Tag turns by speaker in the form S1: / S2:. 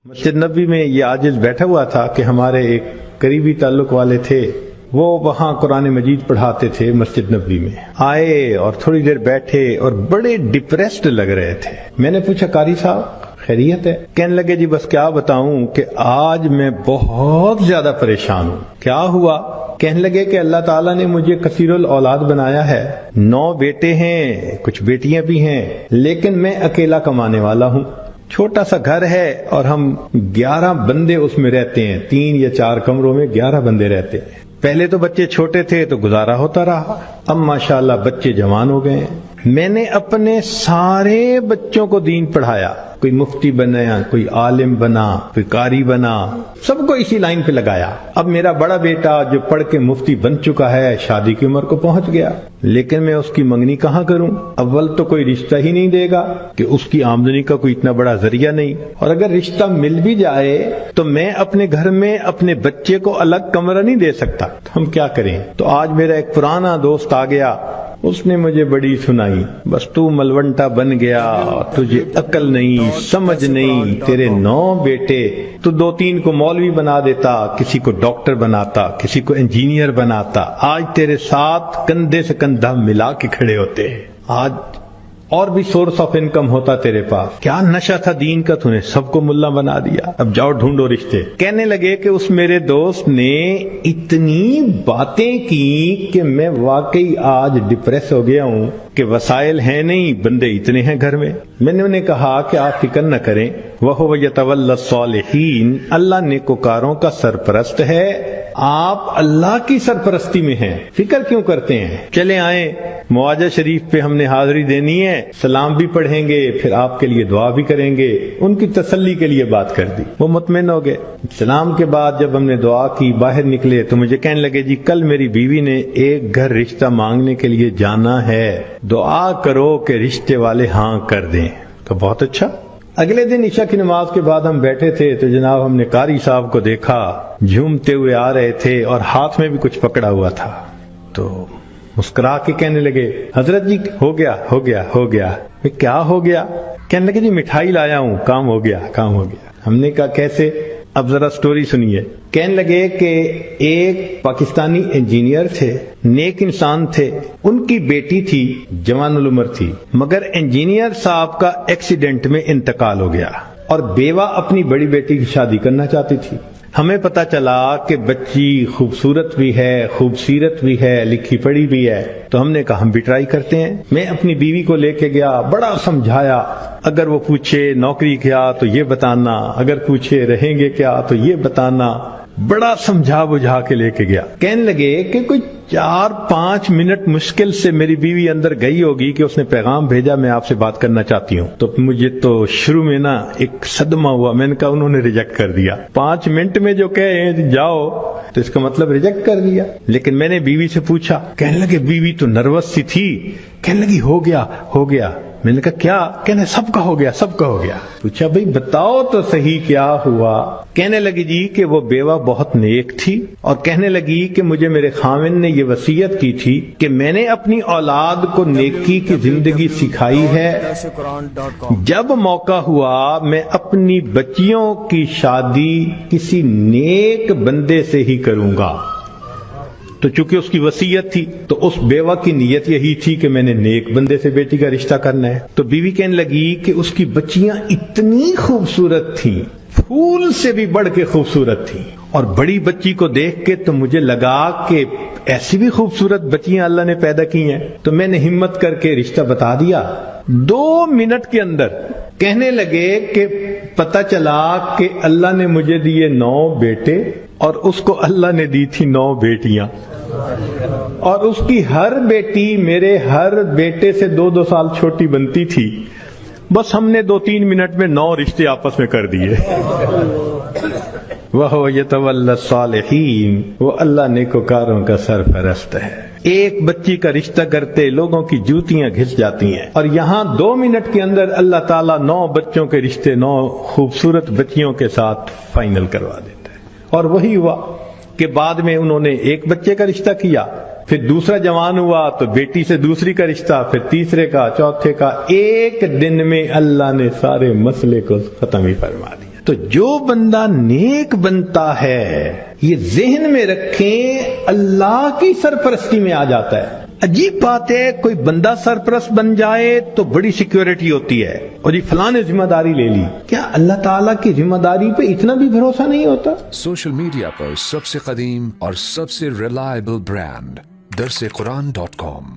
S1: مسجد نبوی میں یہ عاجز بیٹھا ہوا تھا کہ ہمارے ایک قریبی تعلق والے تھے، وہ وہاں قرآن مجید پڑھاتے تھے مسجد نبوی میں. آئے اور تھوڑی دیر بیٹھے اور بڑے ڈپریسڈ لگ رہے تھے. میں نے پوچھا قاری صاحب خیریت ہے؟ کہنے لگے جی بس کیا بتاؤں کہ آج میں بہت زیادہ پریشان ہوں. کیا ہوا؟ کہنے لگے کہ اللہ تعالیٰ نے مجھے کثیر الاولاد بنایا ہے، 9 بیٹے ہیں، کچھ بیٹیاں بھی ہیں، لیکن میں اکیلا کمانے والا ہوں. چھوٹا سا گھر ہے اور ہم 11 بندے اس میں رہتے ہیں، 3 یا 4 کمروں میں 11 بندے رہتے ہیں. پہلے تو بچے چھوٹے تھے تو گزارا ہوتا رہا، اب ماشاءاللہ بچے جوان ہو گئے ہیں. میں نے اپنے سارے بچوں کو دین پڑھایا، کوئی مفتی بنا، کوئی عالم بنا، کوئی قاری بنا، سب کو اسی لائن پہ لگایا. اب میرا بڑا بیٹا جو پڑھ کے مفتی بن چکا ہے شادی کی عمر کو پہنچ گیا، لیکن میں اس کی منگنی کہاں کروں؟ اول تو کوئی رشتہ ہی نہیں دے گا کہ اس کی آمدنی کا کوئی اتنا بڑا ذریعہ نہیں، اور اگر رشتہ مل بھی جائے تو میں اپنے گھر میں اپنے بچے کو الگ کمرہ نہیں دے سکتا. ہم کیا کریں؟ تو آج میرا ایک پرانا دوست آ گیا، اس نے مجھے بڑی سنائی، بس تو ملونٹا بن گیا، تجھے عقل نہیں، سمجھ نہیں، تیرے 9 بیٹے، تو 2-3 کو مولوی بنا دیتا، کسی کو ڈاکٹر بناتا، کسی کو انجینئر بناتا. آج تیرے ساتھ کندھے سے کندھا ملا کے کھڑے ہوتے ہیں. آج اور بھی سورس آف انکم ہوتا تیرے پاس. کیا نشہ تھا دین کا، تو نے سب کو ملا بنا دیا، اب جاؤ ڈھونڈو رشتے. کہنے لگے کہ اس میرے دوست نے اتنی باتیں کی کہ میں واقعی آج ڈپریس ہو گیا ہوں کہ وسائل ہیں نہیں، بندے اتنے ہیں گھر میں. میں نے انہیں کہا کہ آپ فکر نہ کریں، وَهُوَ يَتَوَلَّى الصَّالِحِينَ، اللہ نیکوکاروں کا سرپرست ہے، آپ اللہ کی سرپرستی میں ہیں، فکر کیوں کرتے ہیں؟ چلے آئیں، مواجہ شریف پہ ہم نے حاضری دینی ہے، سلام بھی پڑھیں گے، پھر آپ کے لیے دعا بھی کریں گے. ان کی تسلی کے لیے بات کر دی، وہ مطمئن ہو گئے. سلام کے بعد جب ہم نے دعا کی باہر نکلے تو مجھے کہنے لگے جی کل میری بیوی نے ایک گھر رشتہ مانگنے کے لیے جانا ہے، دعا کرو کہ رشتے والے ہاں کر دیں. تو بہت اچھا. اگلے دن عشاء کی نماز کے بعد ہم بیٹھے تھے تو جناب ہم نے قاری صاحب کو دیکھا، جھومتے ہوئے آ رہے تھے اور ہاتھ میں بھی کچھ پکڑا ہوا تھا. تو مسکرا کے کہنے لگے حضرت جی ہو گیا ہو گیا ہو گیا. کیا ہو گیا؟ کہنے لگے جی مٹھائی لایا ہوں، کام ہو گیا کام ہو گیا. ہم نے کہا کیسے؟ اب ذرا سٹوری سنیے. کہنے لگے کہ ایک پاکستانی انجینئر تھے، نیک انسان تھے، ان کی بیٹی تھی، جوان العمر تھی، مگر انجینئر صاحب کا ایکسیڈنٹ میں انتقال ہو گیا اور بیوہ اپنی بڑی بیٹی کی شادی کرنا چاہتی تھی. ہمیں پتا چلا کہ بچی خوبصورت بھی ہے، خوبصیرت بھی ہے، لکھی پڑھی بھی ہے، تو ہم نے کہا ہم بھی ٹرائی کرتے ہیں. میں اپنی بیوی کو لے کے گیا، بڑا سمجھایا، اگر وہ پوچھے نوکری کیا تو یہ بتانا، اگر پوچھے رہیں گے کیا تو یہ بتانا، بڑا سمجھا بجھا کے لے کے گیا. کہنے لگے کہ کوئی 4-5 منٹ مشکل سے میری بیوی اندر گئی ہوگی کہ اس نے پیغام بھیجا میں آپ سے بات کرنا چاہتی ہوں. تو مجھے تو شروع میں نا ایک صدمہ ہوا، میں نے کہا انہوں نے ریجیکٹ کر دیا. 5 منٹ میں جو کہے جاؤ تو اس کا مطلب ریجیکٹ کر دیا. لیکن میں نے بیوی سے پوچھا، کہنے لگے بیوی تو نروس سی تھی، کہنے لگی ہو گیا ہو گیا. میں نے کہا کیا؟ کہنے سب کا ہو گیا سب کا ہو گیا. پوچھا بھئی بتاؤ تو صحیح کیا ہوا؟ کہنے لگی جی کہ وہ بیوہ بہت نیک تھی اور کہنے لگی کہ مجھے میرے خاوند نے یہ وصیت کی تھی کہ میں نے اپنی اولاد کو نیکی کی زندگی سکھائی ہے، جب موقع ہوا میں اپنی بچیوں کی شادی کسی نیک بندے سے ہی کروں گا. تو چونکہ اس کی وصیت تھی تو اس بیوہ کی نیت یہی تھی کہ میں نے نیک بندے سے بیٹی کا رشتہ کرنا ہے. تو بیوی کہنے لگی کہ اس کی بچیاں اتنی خوبصورت تھیں، پھول سے بھی بڑھ کے خوبصورت تھیں، اور بڑی بچی کو دیکھ کے تو مجھے لگا کہ ایسی بھی خوبصورت بچیاں اللہ نے پیدا کی ہیں. تو میں نے ہمت کر کے رشتہ بتا دیا. 2 منٹ کے اندر کہنے لگے کہ پتہ چلا کہ اللہ نے مجھے دیے 9 بیٹے اور اس کو اللہ نے دی تھی 9 بیٹیاں، اور اس کی ہر بیٹی میرے ہر بیٹے سے 2-2 سال چھوٹی بنتی تھی. بس ہم نے 2-3 منٹ میں 9 رشتے آپس میں کر دیے. وَهُوَ يَتَوَلَّى الصَّالِحِينَ، وہ اللہ نیکوکاروں کا سرپرست ہے. ایک بچی کا رشتہ کرتے لوگوں کی جوتیاں گھس جاتی ہیں، اور یہاں 2 منٹ کے اندر اللہ تعالیٰ 9 بچوں کے رشتے 9 خوبصورت بچیوں کے ساتھ فائنل کروا دیتا ہے. اور وہی ہوا کہ بعد میں انہوں نے ایک بچے کا رشتہ کیا، پھر دوسرا جوان ہوا تو بیٹی سے دوسری کا رشتہ، پھر تیسرے کا، چوتھے کا. ایک دن میں اللہ نے سارے مسئلے کو ختم ہی فرما دیا. تو جو بندہ نیک بنتا ہے یہ ذہن میں رکھیں اللہ کی سرپرستی میں آ جاتا ہے. عجیب بات ہے کوئی بندہ سرپرست بن جائے تو بڑی سیکیورٹی ہوتی ہے اور یہ فلاں نے ذمہ داری لے لی. کیا اللہ تعالیٰ کی ذمہ داری پہ اتنا بھی بھروسہ نہیں ہوتا؟
S2: سوشل میڈیا پر سب سے قدیم اور سب سے ریلائبل برانڈ درسقرآن.com